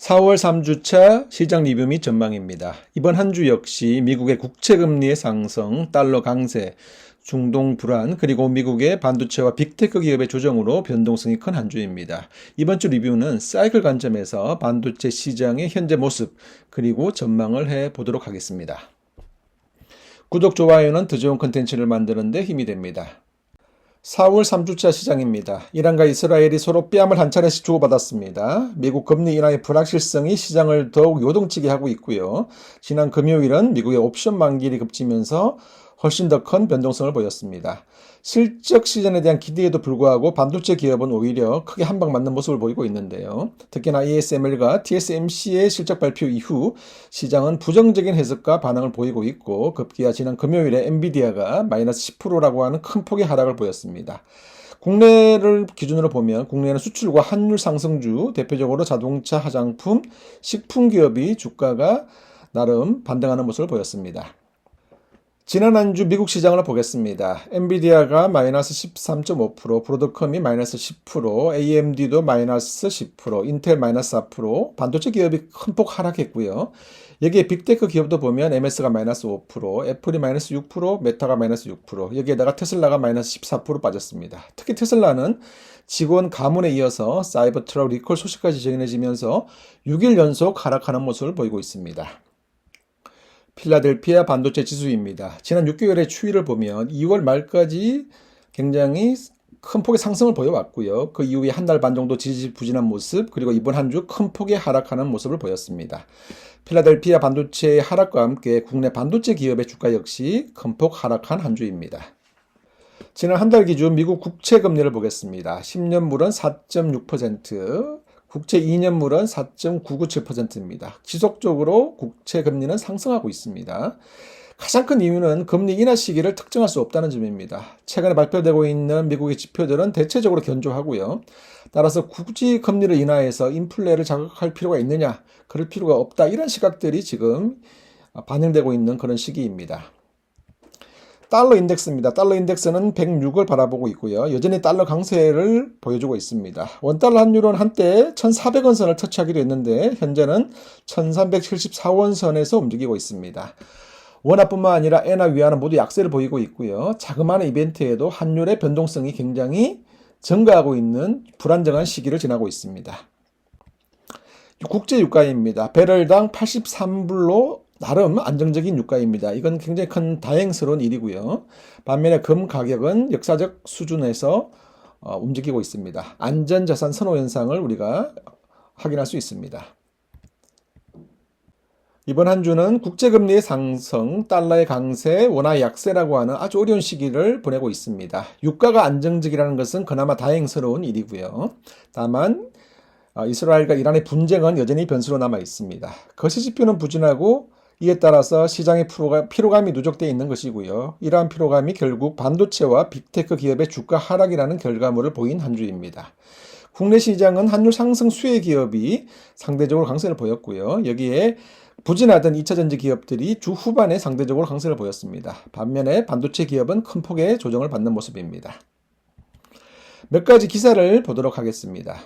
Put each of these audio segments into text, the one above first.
4월 3주차 시장 리뷰 및 전망입니다. 이번 한 주 역시 미국의 국채금리의 상승, 달러 강세, 중동 불안, 그리고 미국의 반도체와 빅테크 기업의 조정으로 변동성이 큰 한 주입니다. 이번 주 리뷰는 사이클 관점에서 반도체 시장의 현재 모습, 그리고 전망을 해보도록 하겠습니다. 구독, 좋아요는 더 좋은 컨텐츠를 만드는 데 힘이 됩니다. 4월 3주차 시장입니다. 이란과 이스라엘이 서로 뺨을 한 차례씩 주고받았습니다. 미국 금리 인하의 불확실성이 시장을 더욱 요동치게 하고 있고요. 지난 금요일은 미국의 옵션 만기일이 급지면서 훨씬 더 큰 변동성을 보였습니다. 실적 시즌에 대한 기대에도 불구하고 반도체 기업은 오히려 크게 한 방 맞는 모습을 보이고 있는데요. 특히나 ASML과 TSMC의 실적 발표 이후 시장은 부정적인 해석과 반응을 보이고 있고, 급기야 지난 금요일에 엔비디아가 마이너스 10%라고 하는 큰 폭의 하락을 보였습니다. 국내를 기준으로 보면 국내는 수출과 환율 상승주, 대표적으로 자동차, 화장품, 식품 기업이 주가가 나름 반등하는 모습을 보였습니다. 지난 한 주 미국 시장을 보겠습니다. 엔비디아가 마이너스 13.5%, 브로드컴이 마이너스 10%, AMD도 마이너스 10%, 인텔 마이너스 4%, 반도체 기업이 큰 폭 하락했고요. 여기에 빅테크 기업도 보면 MS가 마이너스 5%, 애플이 마이너스 6%, 메타가 마이너스 6%, 여기에다가 테슬라가 마이너스 14% 빠졌습니다. 특히 테슬라는 직원 가문에 이어서 사이버 트럭 리콜 소식까지 전해지면서 6일 연속 하락하는 모습을 보이고 있습니다. 필라델피아 반도체 지수입니다. 지난 6개월의 추이를 보면 2월 말까지 굉장히 큰 폭의 상승을 보여왔고요. 그 이후에 한 달 반 정도 지지부진한 모습, 그리고 이번 한 주 큰 폭의 하락하는 모습을 보였습니다. 필라델피아 반도체의 하락과 함께 국내 반도체 기업의 주가 역시 큰 폭 하락한 한 주입니다. 지난 한 달 기준 미국 국채 금리를 보겠습니다. 10년물은 4.6%, 국채 2년물은 4.997%입니다. 지속적으로 국채 금리는 상승하고 있습니다. 가장 큰 이유는 금리 인하 시기를 특정할 수 없다는 점입니다. 최근에 발표되고 있는 미국의 지표들은 대체적으로 견조하고요. 따라서 굳이 금리를 인하해서 인플레를 자극할 필요가 있느냐, 그럴 필요가 없다, 이런 시각들이 지금 반영되고 있는 그런 시기입니다. 달러 인덱스입니다. 달러 인덱스는 106을 바라보고 있고요. 여전히 달러 강세를 보여주고 있습니다. 원달러 환율은 한때 1,400원 선을 터치하기도 했는데 현재는 1,374원 선에서 움직이고 있습니다. 원화뿐만 아니라 엔화, 위안은 모두 약세를 보이고 있고요. 자그마한 이벤트에도 환율의 변동성이 굉장히 증가하고 있는 불안정한 시기를 지나고 있습니다. 국제 유가입니다. 배럴당 83불로 나름 안정적인 유가입니다. 이건 굉장히 큰 다행스러운 일이고요. 반면에 금 가격은 역사적 수준에서 움직이고 있습니다. 안전자산 선호 현상을 우리가 확인할 수 있습니다. 이번 한 주는 국제금리의 상승, 달러의 강세, 원화의 약세라고 하는 아주 어려운 시기를 보내고 있습니다. 유가가 안정적이라는 것은 그나마 다행스러운 일이고요. 다만 이스라엘과 이란의 분쟁은 여전히 변수로 남아 있습니다. 거시지표는 부진하고 이에 따라서 시장의 피로감이 누적되어 있는 것이고요. 이러한 피로감이 결국 반도체와 빅테크 기업의 주가 하락이라는 결과물을 보인 한 주입니다. 국내 시장은 환율 상승 수혜 기업이 상대적으로 강세를 보였고요. 여기에 부진하던 2차전지 기업들이 주 후반에 상대적으로 강세를 보였습니다. 반면에 반도체 기업은 큰 폭의 조정을 받는 모습입니다. 몇 가지 기사를 보도록 하겠습니다.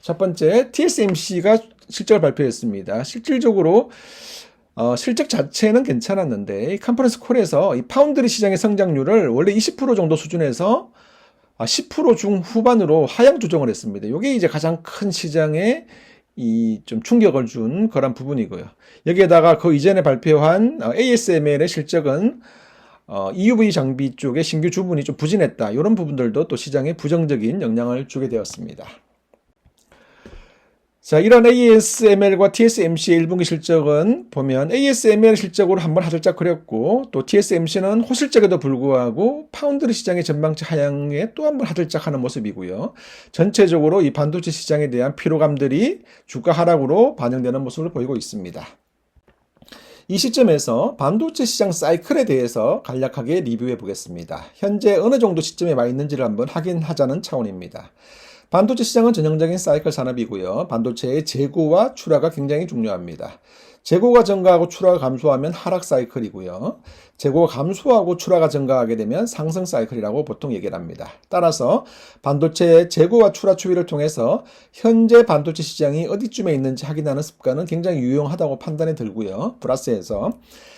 첫 번째, TSMC가 실적을 발표했습니다. 실질적으로 실적 자체는 괜찮았는데 이 컨퍼런스 콜에서 이 파운드리 시장의 성장률을 원래 20% 정도 수준에서 10% 중후반으로 하향 조정을 했습니다. 이게 이제 가장 큰 시장에 좀 충격을 준 그런 부분이고요. 여기에다가 그 이전에 발표한 ASML의 실적은 EUV 장비 쪽의 신규 주문이 좀 부진했다, 이런 부분들도 또 시장에 부정적인 영향을 주게 되었습니다. 자, 이런 ASML과 TSMC의 1분기 실적은 보면 ASML 실적으로 한번 화들짝 거렸고, 또 TSMC는 호실적에도 불구하고 파운드리 시장의 전망치 하향에 또 한번 화들짝하는 모습이고요. 전체적으로 이 반도체 시장에 대한 피로감들이 주가 하락으로 반영되는 모습을 보이고 있습니다. 이 시점에서 반도체 시장 사이클에 대해서 간략하게 리뷰해 보겠습니다. 현재 어느 정도 시점에 와 있는지를 한번 확인하자는 차원입니다. 반도체 시장은 전형적인 사이클 산업이고요. 반도체의 재고와 출하가 굉장히 중요합니다. 재고가 증가하고 출하가 감소하면 하락 사이클이고요. 재고가 감소하고 출하가 증가하게 되면 상승 사이클이라고 보통 얘기를 합니다. 따라서 반도체의 재고와 출하 추이를 통해서 현재 반도체 시장이 어디쯤에 있는지 확인하는 습관은 굉장히 유용하다고 판단이 들고요. 플러스해서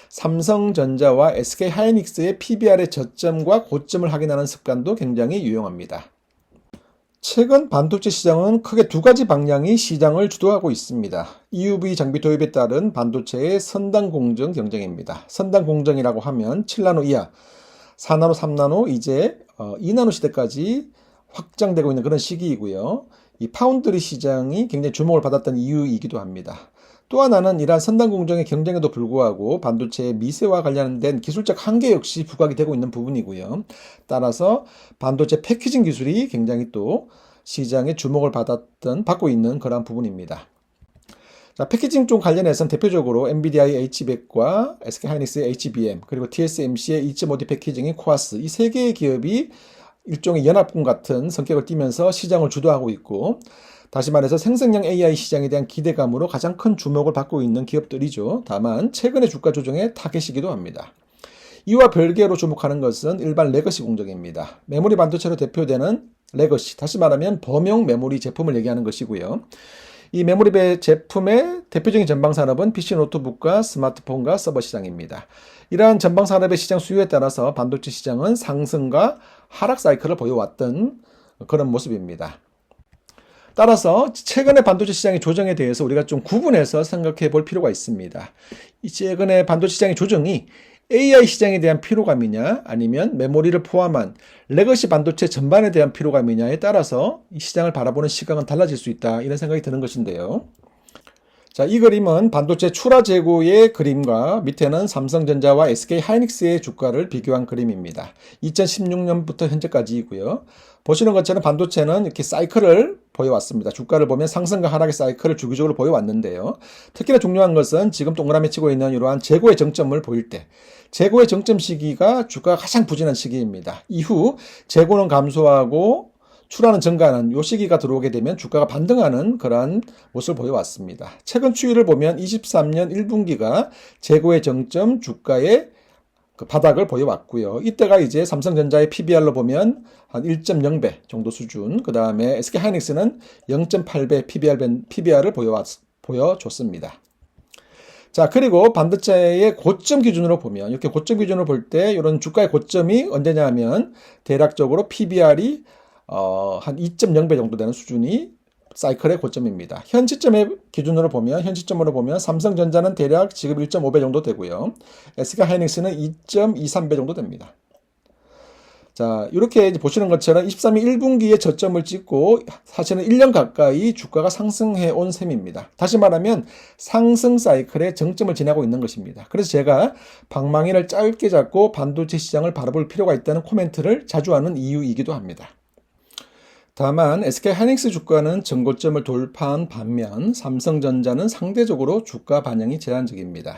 삼성전자와 SK하이닉스의 PBR의 저점과 고점을 확인하는 습관도 굉장히 유용합니다. 최근 반도체 시장은 크게 두 가지 방향이 시장을 주도하고 있습니다. EUV 장비 도입에 따른 반도체의 선단 공정 경쟁입니다. 선단 공정이라고 하면 7나노 이하, 4나노, 3나노, 이제 2나노 시대까지 확장되고 있는 그런 시기이고요. 이 파운드리 시장이 굉장히 주목을 받았던 이유이기도 합니다. 또 하나는 이러한 선단 공정의 경쟁에도 불구하고 반도체의 미세와 관련된 기술적 한계 역시 부각이 되고 있는 부분이고요. 따라서 반도체 패키징 기술이 굉장히 또 시장의 주목을 받고 있는 그런 부분입니다. 자, 패키징 쪽 관련해서는 대표적으로 엔비디아의 H100과 SK하이닉스의 HBM, 그리고 TSMC의 2.5D 패키징인 코아스, 이 세 개의 기업이 일종의 연합군 같은 성격을 띠면서 시장을 주도하고 있고, 다시 말해서 생성형 AI 시장에 대한 기대감으로 가장 큰 주목을 받고 있는 기업들이죠. 다만 최근의 주가 조정의 타겟이기도 합니다. 이와 별개로 주목하는 것은 일반 레거시 공정입니다. 메모리 반도체로 대표되는 레거시, 다시 말하면 범용 메모리 제품을 얘기하는 것이고요. 이 메모리 제품의 대표적인 전방 산업은 PC 노트북과 스마트폰과 서버 시장입니다. 이러한 전방 산업의 시장 수요에 따라서 반도체 시장은 상승과 하락 사이클을 보여왔던 그런 모습입니다. 따라서 최근의 반도체 시장의 조정에 대해서 우리가 좀 구분해서 생각해 볼 필요가 있습니다. 이 최근의 반도체 시장의 조정이 AI 시장에 대한 피로감이냐 아니면 메모리를 포함한 레거시 반도체 전반에 대한 피로감이냐에 따라서 이 시장을 바라보는 시각은 달라질 수 있다, 이런 생각이 드는 것인데요. 자, 이 그림은 반도체 출하 재고의 그림과 밑에는 삼성전자와 SK하이닉스의 주가를 비교한 그림입니다. 2016년부터 현재까지이고요. 보시는 것처럼 반도체는 이렇게 사이클을 보여왔습니다. 주가를 보면 상승과 하락의 사이클을 주기적으로 보여왔는데요. 특히나 중요한 것은 지금 동그라미 치고 있는 이러한 재고의 정점을 보일 때, 재고의 정점 시기가 주가가 가장 부진한 시기입니다. 이후 재고는 감소하고 출하는 증가하는 이 시기가 들어오게 되면 주가가 반등하는 그러한 모습을 보여왔습니다. 최근 추이를 보면 23년 1분기가 재고의 정점, 주가의 그 바닥을 보여왔고요. 이때가 이제 삼성전자의 PBR로 보면 한 1.0배 정도 수준, 그 다음에 SK하이닉스는 0.8배 PBR을 보여줬습니다. 자, 그리고 반도체의 고점 기준으로 보면, 이렇게 고점 기준으로 볼 때 이런 주가의 고점이 언제냐 하면 대략적으로 PBR이 한 2.0배 정도 되는 수준이 사이클의 고점입니다. 현 시점의 기준으로 보면, 현 시점으로 보면 삼성전자는 대략 지금 1.5배 정도 되고요. SK하이닉스는 2.23배 정도 됩니다. 자, 이렇게 보시는 것처럼 23년 1분기에 저점을 찍고 사실은 1년 가까이 주가가 상승해 온 셈입니다. 다시 말하면 상승 사이클의 정점을 지나고 있는 것입니다. 그래서 제가 방망이를 짧게 잡고 반도체 시장을 바라볼 필요가 있다는 코멘트를 자주 하는 이유이기도 합니다. 다만 SK하이닉스 주가는 전고점을 돌파한 반면 삼성전자는 상대적으로 주가 반영이 제한적입니다.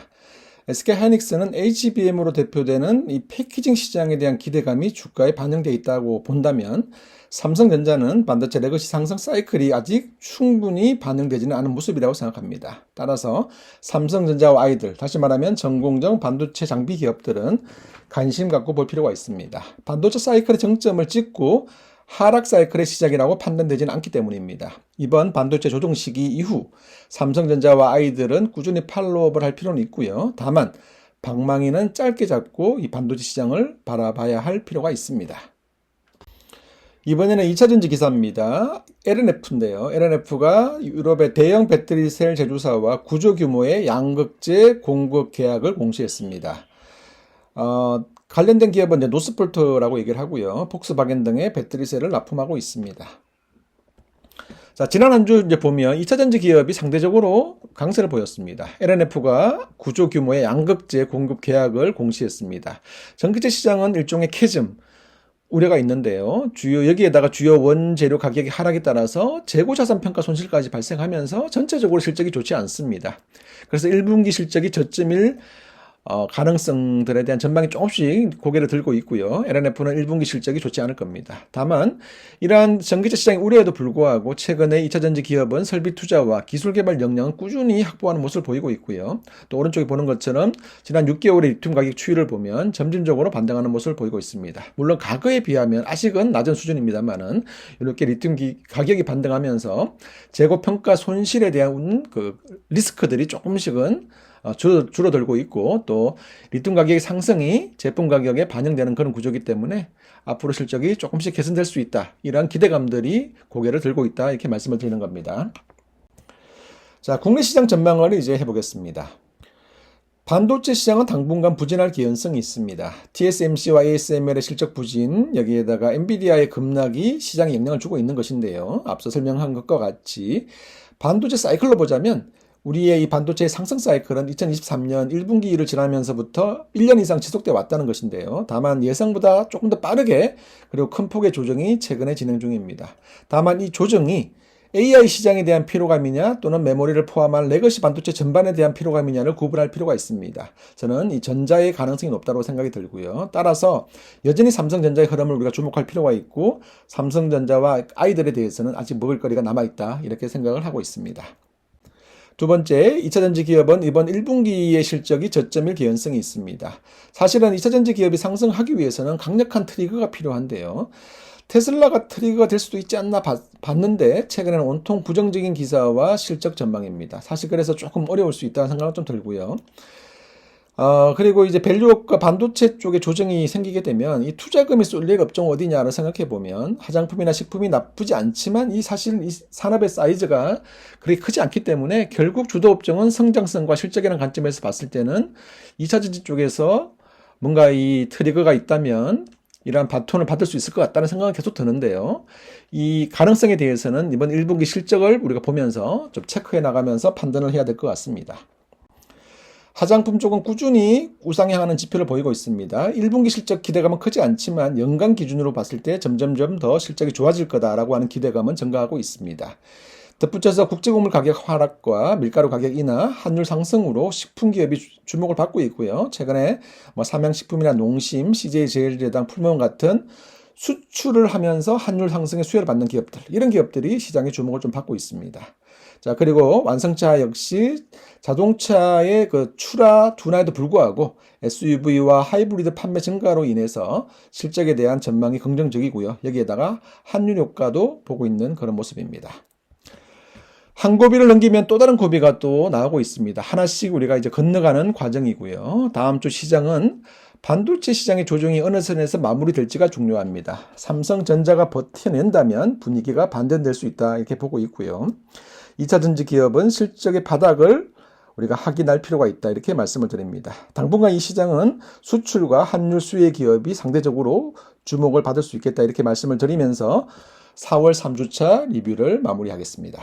SK하이닉스는 HBM으로 대표되는 이 패키징 시장에 대한 기대감이 주가에 반영되어 있다고 본다면, 삼성전자는 반도체 레거시 상승 사이클이 아직 충분히 반영되지는 않은 모습이라고 생각합니다. 따라서 삼성전자와 아이들, 다시 말하면 전공정 반도체 장비 기업들은 관심 갖고 볼 필요가 있습니다. 반도체 사이클의 정점을 찍고 하락 사이클의 시작이라고 판단되지는 않기 때문입니다. 이번 반도체 조정 시기 이후 삼성전자와 아이들은 꾸준히 팔로우업을 할 필요는 있고요. 다만 방망이는 짧게 잡고 이 반도체 시장을 바라봐야 할 필요가 있습니다. 이번에는 2차전지 기사입니다. LNF인데요. LNF가 유럽의 대형 배터리 셀 제조사와 구조 규모의 양극재 공급 계약을 공시했습니다. 관련된 기업은 이제 노스폴트라고 얘기를 하고요. 폭스바겐 등의 배터리셀을 납품하고 있습니다. 자, 지난 한 주 이제 보면 2차전지 기업이 상대적으로 강세를 보였습니다. LNF가 구조 규모의 양극재 공급 계약을 공시했습니다. 전기재 시장은 일종의 캐즘, 우려가 있는데요. 여기에다가 주요 원재료 가격의 하락에 따라서 재고자산 평가 손실까지 발생하면서 전체적으로 실적이 좋지 않습니다. 그래서 1분기 실적이 저점일 가능성들에 대한 전망이 조금씩 고개를 들고 있고요. LNF는 1분기 실적이 좋지 않을 겁니다. 다만 이러한 전기차 시장의 우려에도 불구하고 최근에 2차전지 기업은 설비 투자와 기술 개발 역량을 꾸준히 확보하는 모습을 보이고 있고요. 또 오른쪽에 보는 것처럼 지난 6개월의 리튬 가격 추이를 보면 점진적으로 반등하는 모습을 보이고 있습니다. 물론 과거에 비하면 아직은 낮은 수준입니다만은 이렇게 리튬 가격이 반등하면서 재고 평가 손실에 대한 그 리스크들이 조금씩은 줄어들고 있고, 또 리튬 가격의 상승이 제품 가격에 반영되는 그런 구조이기 때문에 앞으로 실적이 조금씩 개선될 수 있다, 이러한 기대감들이 고개를 들고 있다, 이렇게 말씀을 드리는 겁니다. 자, 국내 시장 전망을 이제 해보겠습니다. 반도체 시장은 당분간 부진할 개연성이 있습니다. TSMC와 ASML의 실적 부진, 여기에다가 엔비디아의 급락이 시장에 영향을 주고 있는 것인데요. 앞서 설명한 것과 같이 반도체 사이클로 보자면 우리의 이 반도체의 상승 사이클은 2023년 1분기를 지나면서부터 1년 이상 지속되어 왔다는 것인데요. 다만 예상보다 조금 더 빠르게 그리고 큰 폭의 조정이 최근에 진행 중입니다. 다만 이 조정이 AI 시장에 대한 피로감이냐 또는 메모리를 포함한 레거시 반도체 전반에 대한 피로감이냐를 구분할 필요가 있습니다. 저는 이 전자의 가능성이 높다고 생각이 들고요. 따라서 여전히 삼성전자의 흐름을 우리가 주목할 필요가 있고, 삼성전자와 아이들에 대해서는 아직 먹을거리가 남아있다, 이렇게 생각을 하고 있습니다. 두 번째, 2차전지 기업은 이번 1분기의 실적이 저점일 개연성이 있습니다. 사실은 2차전지 기업이 상승하기 위해서는 강력한 트리거가 필요한데요. 테슬라가 트리거가 될 수도 있지 않나 봤는데 최근에는 온통 부정적인 기사와 실적 전망입니다. 사실 그래서 조금 어려울 수 있다는 생각은 좀 들고요. 그리고 이제 밸류업과 반도체 쪽에 조정이 생기게 되면 이 투자금이 쏠릴 업종 어디냐를 생각해 보면 화장품이나 식품이 나쁘지 않지만 사실 이 산업의 사이즈가 그렇게 크지 않기 때문에 결국 주도 업종은 성장성과 실적이라는 관점에서 봤을 때는 2차전지 쪽에서 뭔가 이 트리거가 있다면 이러한 바톤을 받을 수 있을 것 같다는 생각은 계속 드는데요. 이 가능성에 대해서는 이번 1분기 실적을 우리가 보면서 좀 체크해 나가면서 판단을 해야 될 것 같습니다. 화장품 쪽은 꾸준히 우상향하는 지표를 보이고 있습니다. 1분기 실적 기대감은 크지 않지만 연간 기준으로 봤을 때 점점점 더 실적이 좋아질 거다라고 하는 기대감은 증가하고 있습니다. 덧붙여서 국제곡물 가격 하락과 밀가루 가격 인하, 환율 상승으로 식품 기업이 주목을 받고 있고요. 최근에 삼양식품이나 농심, CJ제일제당, 풀무원 같은 수출을 하면서 환율 상승의 수혜를 받는 기업들, 이런 기업들이 시장의 주목을 좀 받고 있습니다. 자, 그리고 완성차 역시 자동차의 그 출하 둔화에도 불구하고 SUV와 하이브리드 판매 증가로 인해서 실적에 대한 전망이 긍정적이고요. 여기에다가 환율 효과도 보고 있는 그런 모습입니다. 한 고비를 넘기면 또 다른 고비가 또 나오고 있습니다. 하나씩 우리가 이제 건너가는 과정이고요. 다음 주 시장은 반도체 시장의 조정이 어느 선에서 마무리될지가 중요합니다. 삼성전자가 버텨낸다면 분위기가 반전될 수 있다, 이렇게 보고 있고요. 2차전지 기업은 실적의 바닥을 우리가 확인할 필요가 있다, 이렇게 말씀을 드립니다. 당분간 이 시장은 수출과 환율 수혜 기업이 상대적으로 주목을 받을 수 있겠다, 이렇게 말씀을 드리면서 4월 3주차 리뷰를 마무리하겠습니다.